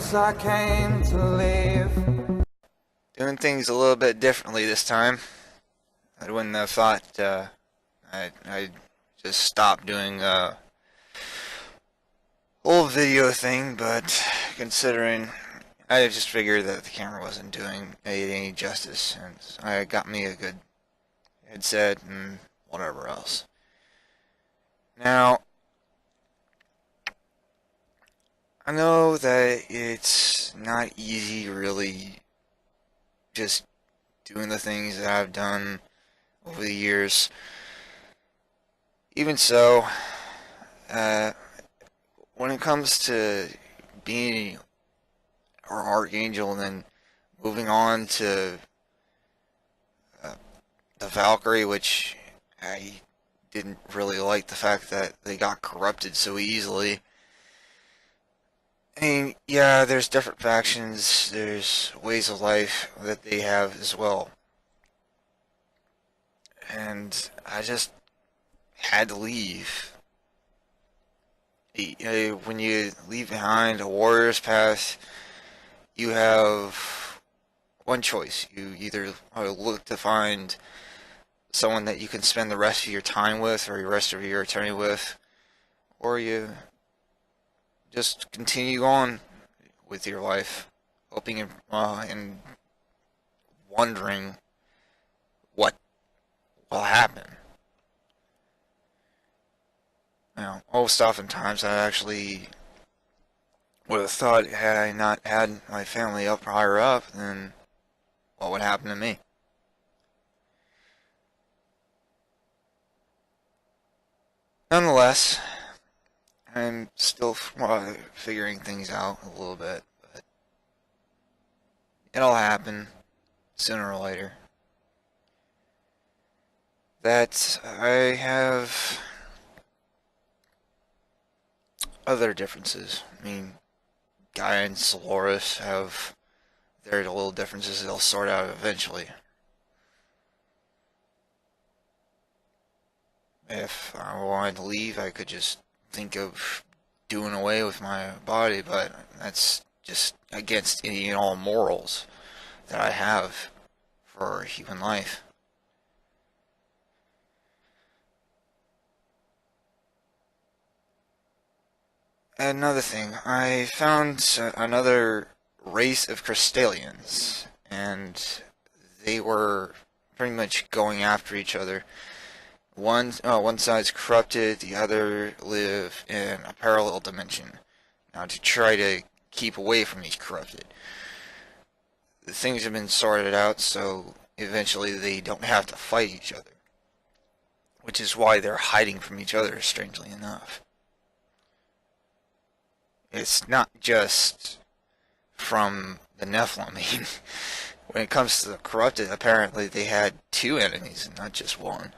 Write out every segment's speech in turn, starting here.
place I came to live. Doing things a little bit differently this time. I wouldn't have thought I just stopped doing a whole video thing, but considering I just figured that the camera wasn't doing it any justice, and I got me a good headset and whatever else. Now, I know that it's not easy really just doing the things that I've done over the years. Even so, uh, when it comes to being an archangel and then moving on to uh, the Valkyrie, which I didn't really like the fact that they got corrupted so easily. I mean, yeah, there's different factions, there's ways of life that they have as well. And I just had to leave. When you leave behind a warrior's path, you have one choice. You either look to find someone that you can spend the rest of your time with or the rest of your eternity with, or you just continue on with your life, hoping and wondering what will happen. Now, most oftentimes I actually would have thought, had I not had my family up higher up, then what would happen to me? Nonetheless, I'm still figuring things out a little bit, but it'll happen sooner or later. That I have other differences. I mean, Gaia and Solaris have their little differences they'll sort out eventually. If I wanted to leave, I could just think of doing away with my body, but that's just against any and all morals that I have for human life. Another thing, I found another race of Crystallians, and they were pretty much going after each other. One side's corrupted, the other live in a parallel dimension. Now, to try to keep away from these corrupted. The things have been sorted out, so eventually they don't have to fight each other. Which is why they're hiding from each other, strangely enough. It's not just from the Nephilim. I mean, when it comes to the corrupted, apparently they had two enemies and not just one.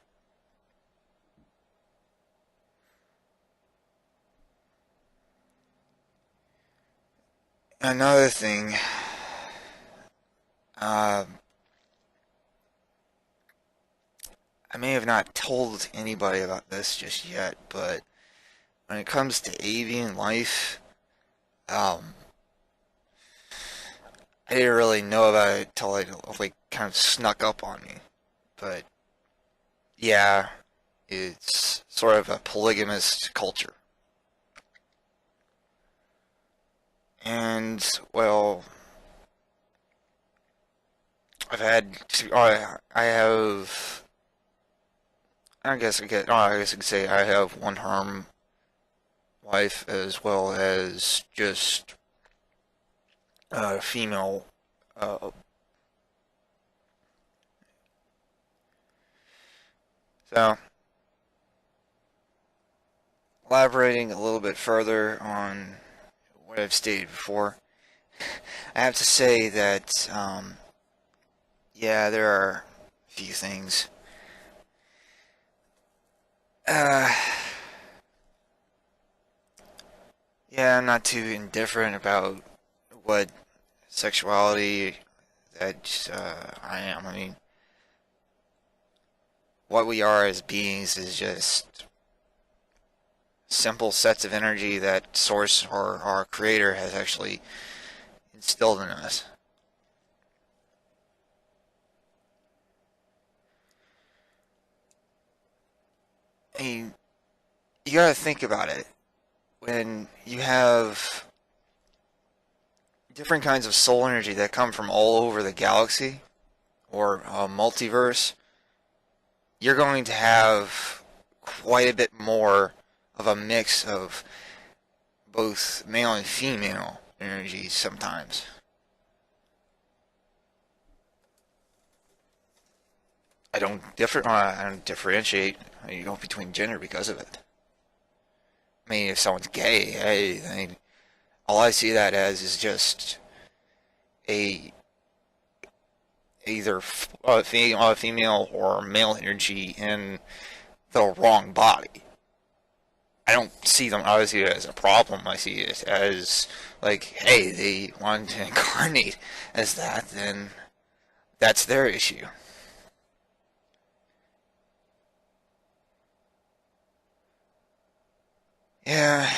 Another thing, I may have not told anybody about this just yet, but when it comes to avian life, I didn't really know about it till it like kind of snuck up on me. But yeah, it's sort of a polygamous culture. And well, I have, I guess I could say I have one harm wife as well as just female. So, elaborating a little bit further on what I've stated before, I have to say that, yeah, there are a few things. Uh, yeah, I'm not too indifferent about what sexuality that I am. I mean, what we are as beings is just simple sets of energy that Source or our Creator has actually instilled in us. I mean, you gotta think about it. When you have different kinds of soul energy that come from all over the galaxy, or multiverse, you're going to have quite a bit more of a mix of both male and female energies sometimes. I don't differentiate, between gender because of it. I mean, if someone's gay, hey, I mean, all I see that as is just a either female or male energy in the wrong body. I don't see them. I see it as a problem. I see it as like, hey, they want to incarnate as that, then that's their issue. Yeah,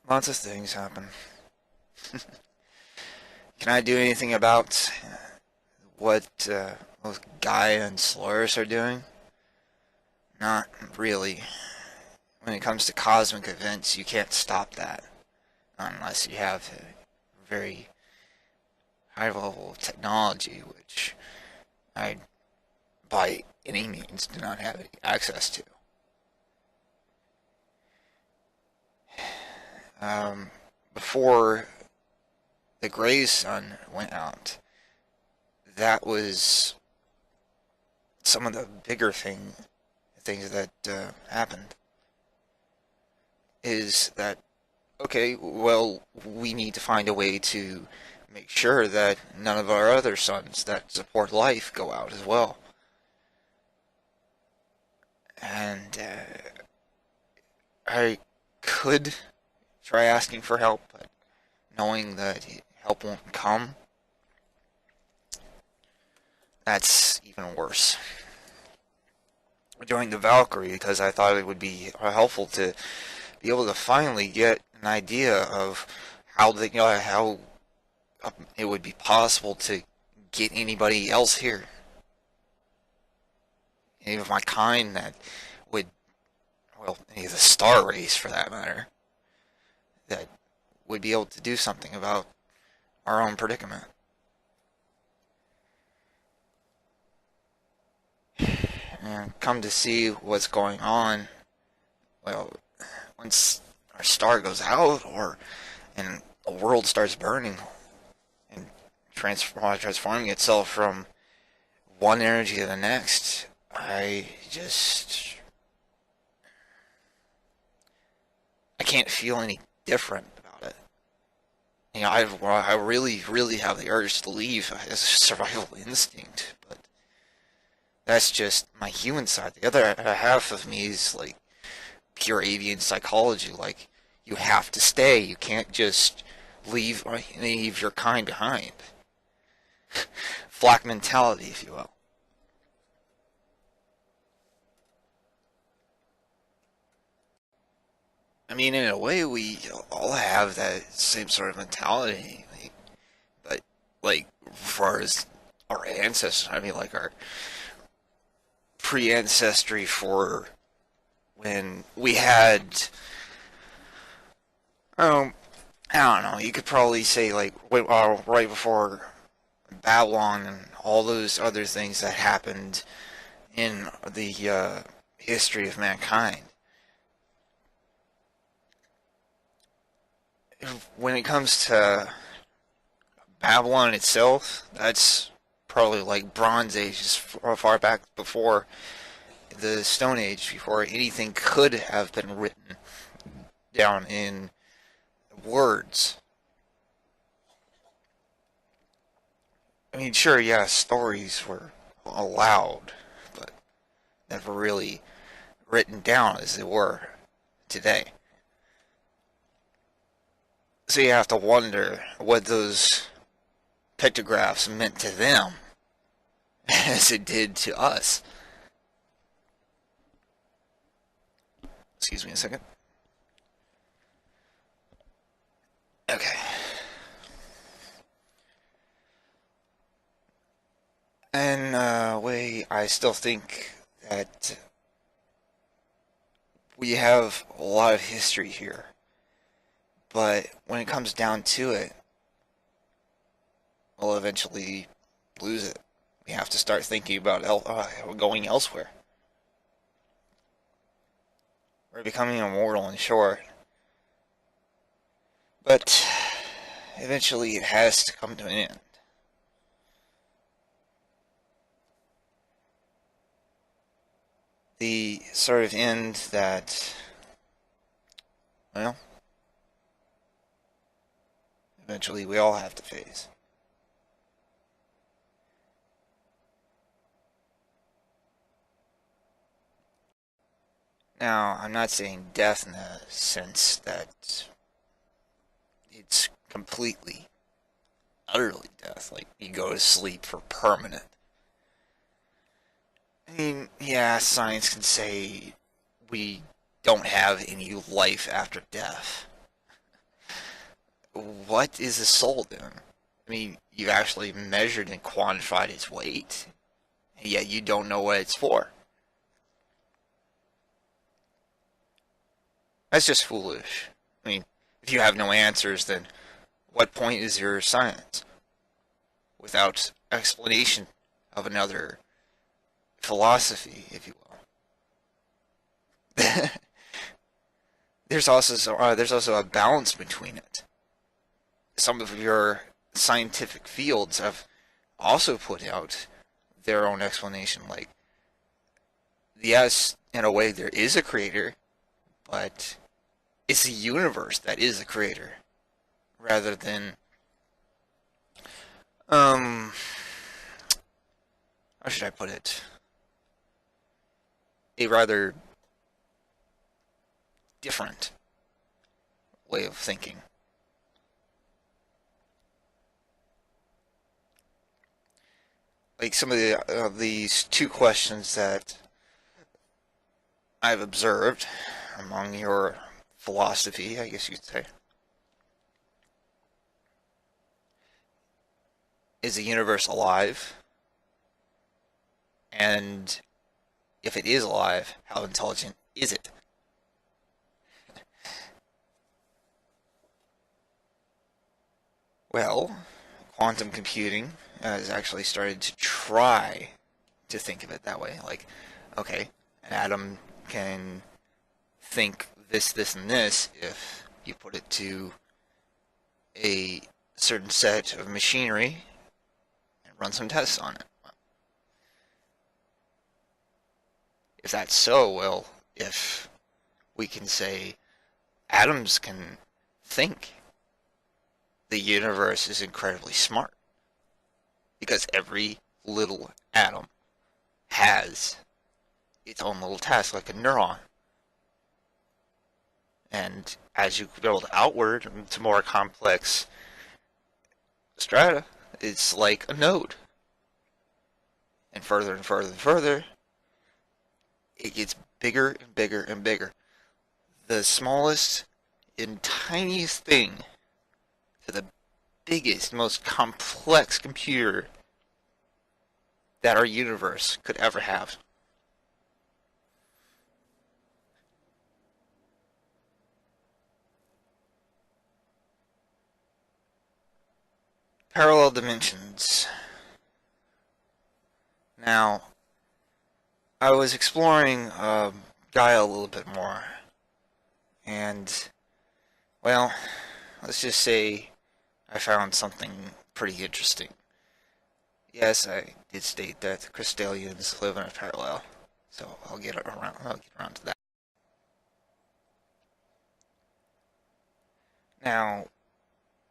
lots of things happen. Can I do anything about what both Gaia and Solaris are doing? Not really. When it comes to cosmic events, you can't stop that unless you have a very high level of technology, which I, by any means, do not have any access to. Before the gray sun went out, that was some of the bigger things that happened. Is that okay? Well, we need to find a way to make sure that none of our other suns that support life go out as well. And I could try asking for help, but knowing that help won't come, that's even worse. I joined the Valkyrie because I thought it would be helpful to be able to finally get an idea of how it would be possible to get anybody else here, any of my kind that would, well, any of the star race for that matter, that would be able to do something about our own predicament. And come to see what's going on, well, once our star goes out, and the world starts burning and transforming itself from one energy to the next, I can't feel any different about it. I really, really have the urge to leave as a survival instinct, but that's just my human side. The other half of me is like pure avian psychology. Like, you have to stay. You can't just leave any of your kind behind. Flak mentality, if you will. I mean, in a way, we all have that same sort of mentality. But, like, as far as our ancestors, I mean, like, our pre-ancestry for when we had, um, I don't know, you could probably say, like, right before Babylon and all those other things that happened in the history of mankind. When it comes to Babylon itself, that's probably like Bronze Age, as far back before the Stone Age, before anything could have been written down in words. I mean, sure, yeah, stories were allowed, but never really written down as they were today. So you have to wonder what those pictographs meant to them as it did to us. Excuse me a second. Okay. And way, I still think that we have a lot of history here, but when it comes down to it, we'll eventually lose it. We have to start thinking about going elsewhere. We're becoming immortal in short, but eventually it has to come to an end. The sort of end that, well, eventually we all have to face. Now, I'm not saying death in the sense that it's completely, utterly death, like you go to sleep for permanent. I mean, yeah, science can say we don't have any life after death. What is a soul then? I mean, you've actually measured and quantified its weight, and yet you don't know what it's for. That's just foolish. I mean, if you have no answers, then what point is your science? Without explanation of another philosophy, if you will. There's also a balance between it. Some of your scientific fields have also put out their own explanation. Like, yes, in a way, there is a creator, but it's the universe that is the creator, rather than um, how should I put it? A rather different way of thinking. Like some of these two questions that I've observed among your philosophy, I guess you'd say. Is the universe alive? And if it is alive, how intelligent is it? Well, quantum computing has actually started to try to think of it that way. Like, okay, an atom can think this, this, and this if you put it to a certain set of machinery and run some tests on it. If that's so, well, if we can say atoms can think, the universe is incredibly smart because every little atom has its own little task, like a neuron. And as you build outward to more complex strata, it's like a node. And further and further and further, it gets bigger and bigger and bigger. The smallest and tiniest thing to the biggest, most complex computer that our universe could ever have. Parallel dimensions. Now, I was exploring Gaia a little bit more, and, well, let's just say I found something pretty interesting. Yes, I did state that the crystallians live in a parallel, so I'll get around to that. Now,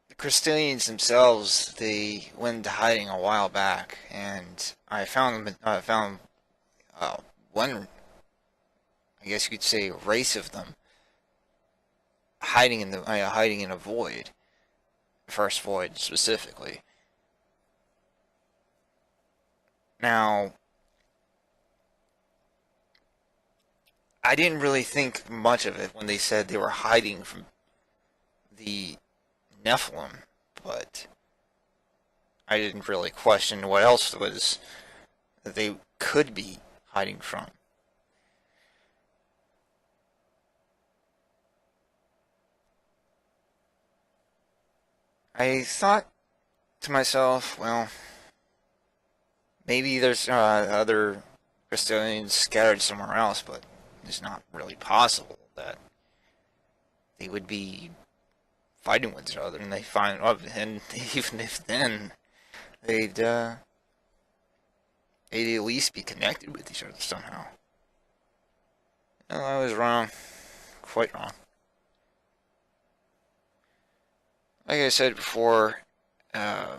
the crystallians themselves, they went into hiding a while back, and I found one, I guess you could say, race of them hiding in a void, first void specifically. Now, I didn't really think much of it when they said they were hiding from the Nephilim, but I didn't really question what else was that they could be hiding from. I thought to myself, well, maybe there's other Crystalians scattered somewhere else, but it's not really possible that they would be fighting with each other and they find out, and even if then, they'd, uh, they'd at least be connected with each other somehow. No, I was wrong. Quite wrong. Like I said before, uh,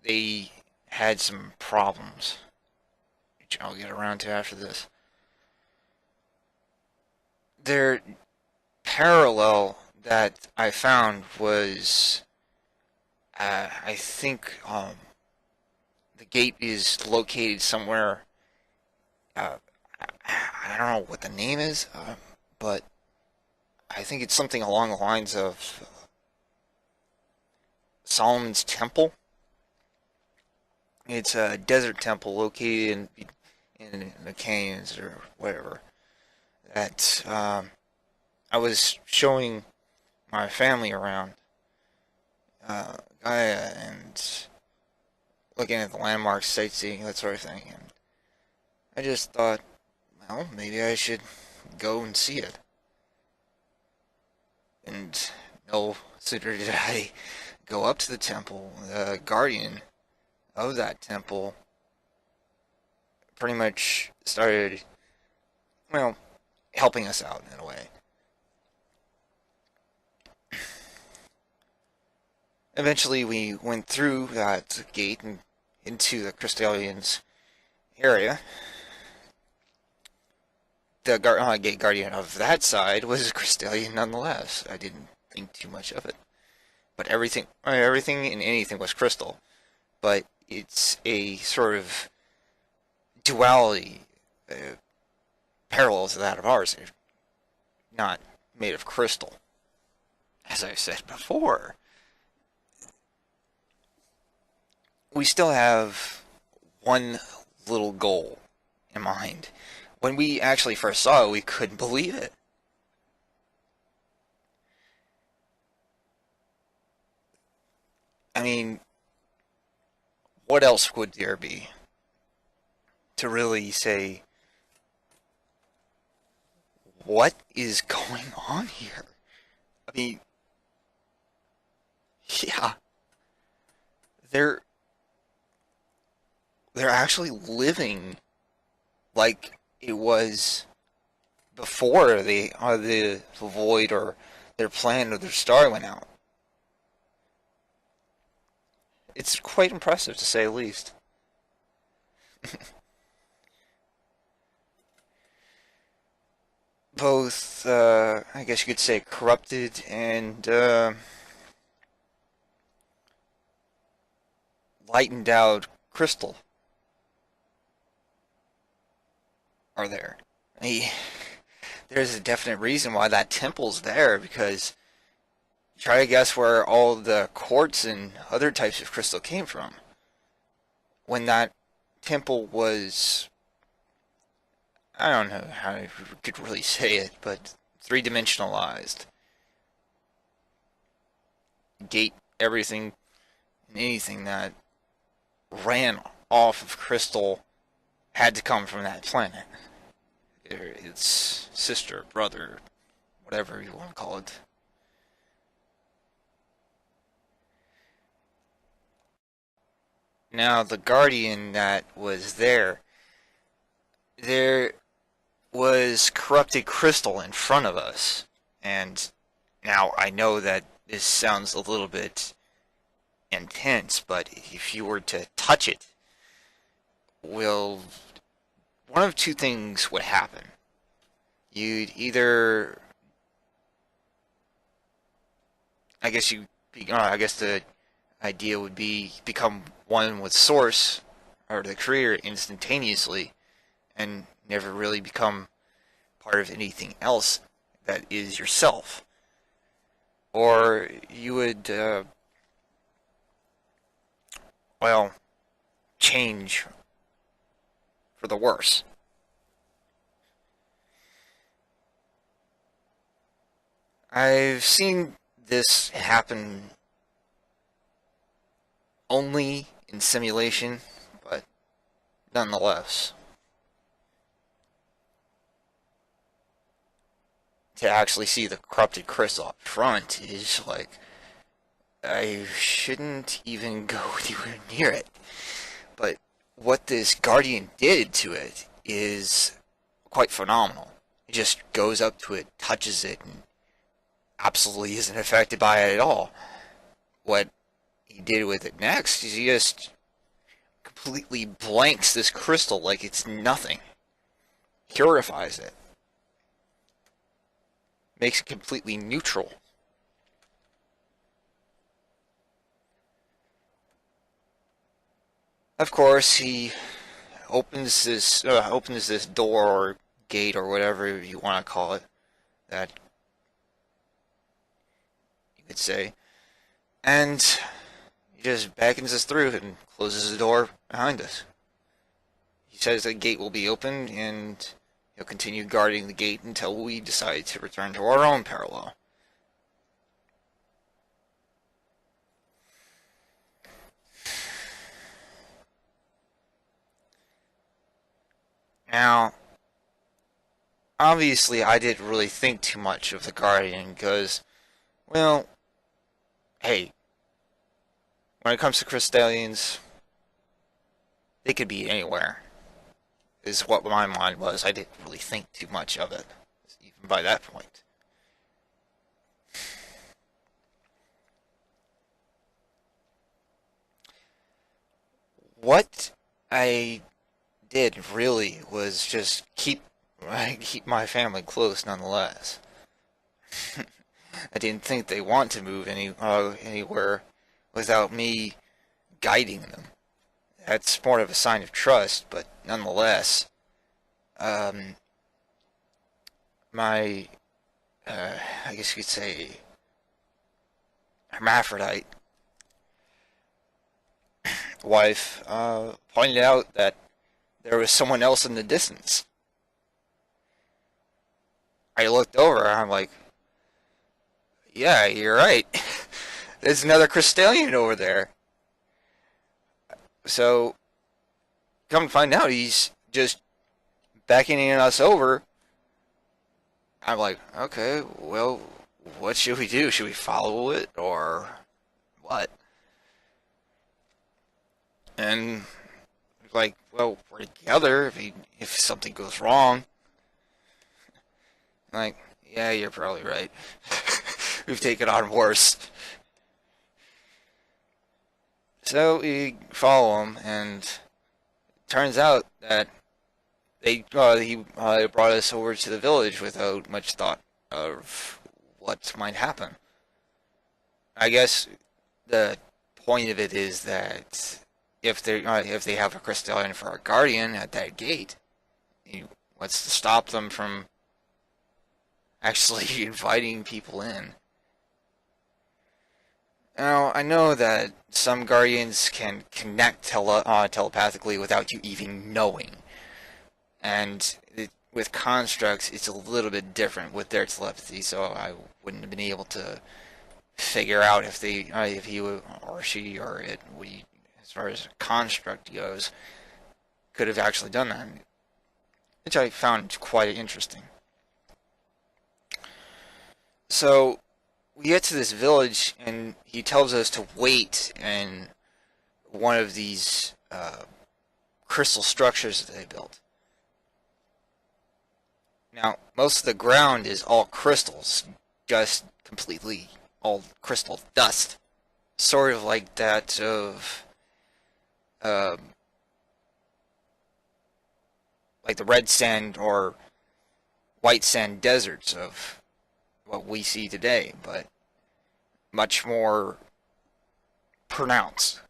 they had some problems, which I'll get around to after this. Their parallel that I found was, I think, the gate is located somewhere. Uh, I don't know what the name is, but I think it's something along the lines of Solomon's Temple. It's a desert temple located in the canyons or whatever. That I was showing my family around Gaia and looking at the landmarks, sightseeing, that sort of thing. And I just thought, well, maybe I should go and see it. And no sooner did I go up to the temple, the guardian of that temple pretty much started, well, helping us out in a way. Eventually, we went through that gate and into the Crystalians area. The gate guardian of that side was a Crystalian nonetheless. I didn't think too much of it. But everything and anything was crystal. But it's a sort of duality parallel to that of ours. They're not made of crystal. As I said before, we still have one little goal in mind. When we actually first saw it, we couldn't believe it. I mean, what else would there be to really say, what is going on here? I mean, yeah, they're they're actually living like it was before the void or their plan or their star went out. It's quite impressive to say the least. Both, I guess you could say, corrupted and lightened out crystal are there. I mean, there's a definite reason why that temple's there, because try to guess where all the quartz and other types of crystal came from. When that temple was, I don't know how I could really say it, but three-dimensionalized. Gate everything and anything that ran off of crystal had to come from that planet. Its sister, brother, whatever you want to call it. Now, the Guardian that was there was corrupted crystal in front of us. And now I know that this sounds a little bit intense, but if you were to touch it, well, one of two things would happen. You'd either, I guess the idea would be become one with Source or the Creator instantaneously, and never really become part of anything else that is yourself. or you would, well, change for the worse. I've seen this happen only in simulation, but nonetheless, to actually see the corrupted crystal up front is like, I shouldn't even go anywhere near it. But what this Guardian did to it is quite phenomenal. It just goes up to it, touches it, and absolutely isn't affected by it at all. What he did with it next is he just completely blanks this crystal like it's nothing. Purifies it. Makes it completely neutral. Of course, he opens this door or gate or whatever you want to call it, that you could say, and he just beckons us through and closes the door behind us. He says the gate will be open, and he'll continue guarding the gate until we decide to return to our own parallel. Now, obviously, I didn't really think too much of the Guardian because, well, hey, when it comes to Crystallians, they could be anywhere, is what my mind was. I didn't really think too much of it, even by that point. What I did really was just keep my family close nonetheless. I didn't think they want to move anywhere without me guiding them. That's more of a sign of trust, but nonetheless, um, my, I guess you could say, hermaphrodite wife pointed out that there was someone else in the distance. I looked over and I'm like, yeah, you're right. There's another Crystallian over there. So, come to find out, he's just beckoning us over. I'm like, okay, well, what should we do? Should we follow it or what? And like, well, we're together. If something goes wrong, like, yeah, you're probably right. We've taken on worse. So we follow him, and it turns out that he brought us over to the village without much thought of what might happen. I guess the point of it is that if they have a Crystallian for a guardian at that gate, what's to stop them from actually inviting people in? Now, I know that some guardians can connect telepathically without you even knowing, and with constructs, it's a little bit different with their telepathy. So I wouldn't have been able to figure out if he or she or it, as far as construct goes, could have actually done that, which I found quite interesting. So we get to this village, and he tells us to wait in one of these crystal structures that they built. Now, most of the ground is all crystals, just completely all crystal dust, sort of like that of um, like the red sand or white sand deserts of what we see today, but much more pronounced.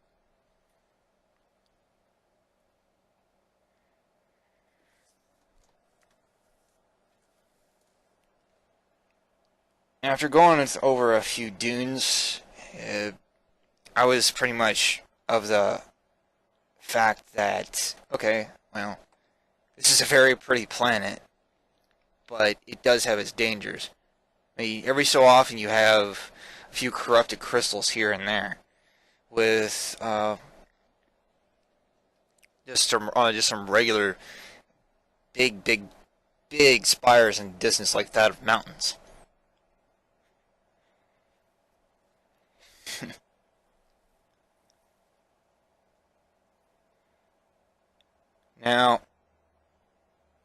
After going over a few dunes, I was pretty much of the fact that, okay, well, this is a very pretty planet, but it does have its dangers. I mean, every so often you have a few corrupted crystals here and there, with just some regular big, big, big spires in distance like that of mountains. Now,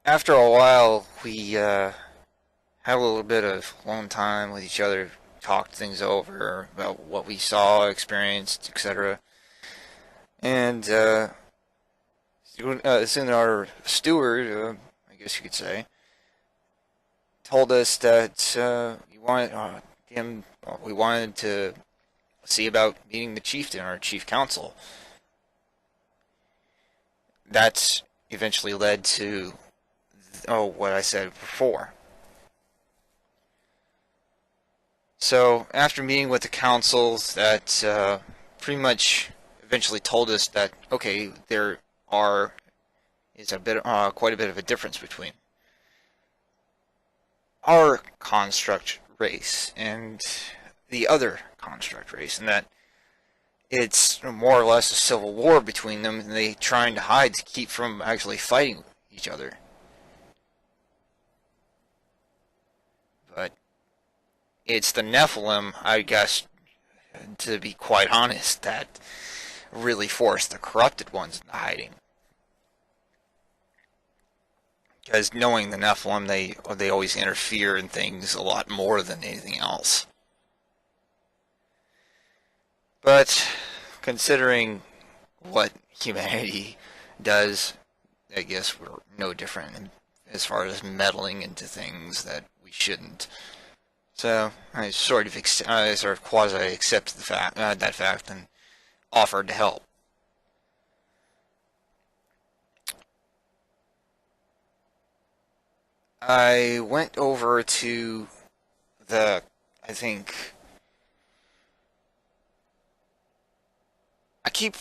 after a while, we had a little bit of alone time with each other, talked things over about what we saw, experienced, etc. And soon our steward, I guess you could say, told us that we wanted to see about meeting the chieftain or chief council. That's eventually led to what I said before. So after meeting with the councils, that pretty much eventually told us that okay, there are is a bit quite a bit of a difference between our construct race and the other construct race, and that it's more or less a civil war between them, and they trying to hide to keep from actually fighting each other. But it's the Nephilim, I guess, to be quite honest, that really forced the corrupted ones into hiding. Because knowing the Nephilim, they always interfere in things a lot more than anything else. But considering what humanity does, I guess we're no different as far as meddling into things that we shouldn't. So I sort of quasi accepted that fact and offered to help. I went over to the, I think I keep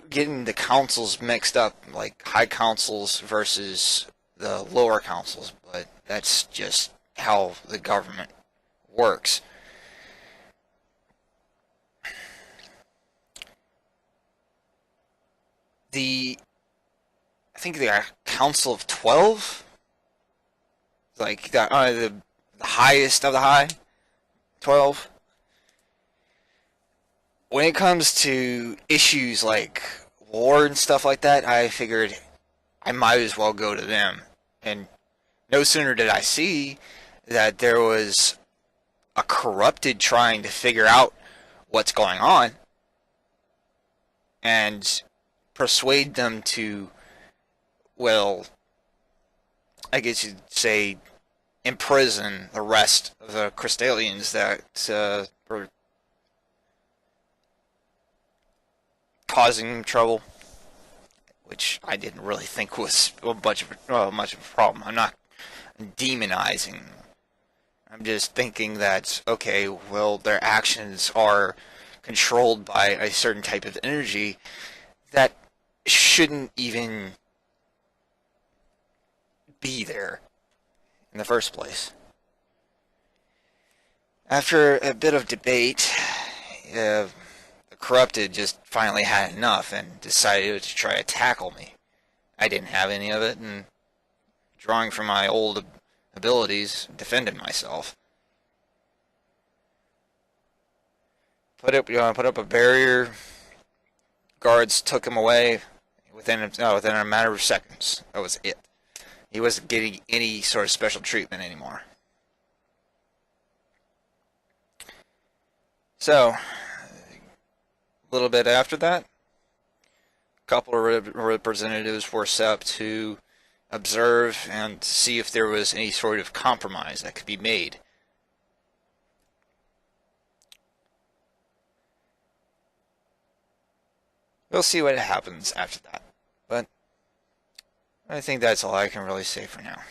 getting the councils mixed up, like high councils versus the lower councils, but that's just how the government works. The I think the Council of 12, like the highest of the high 12. When it comes to issues like war and stuff like that, I figured I might as well go to them. And no sooner did I see that there was a corrupted trying to figure out what's going on and persuade them to, well, I guess you'd say, imprison the rest of the Crystallians that were causing trouble, which I didn't really think was much of a problem. I'm not demonizing. I'm just thinking that, okay, well, their actions are controlled by a certain type of energy that shouldn't even be there in the first place. After a bit of debate, the corrupted just finally had enough and decided to try to tackle me. I didn't have any of it, and drawing from my old abilities, defended myself. Put up a barrier. Guards took him away within a matter of seconds. That was it. He wasn't getting any sort of special treatment anymore. So, a little bit after that, a couple of representatives were set up to observe and see if there was any sort of compromise that could be made. We'll see what happens after that. But I think that's all I can really say for now.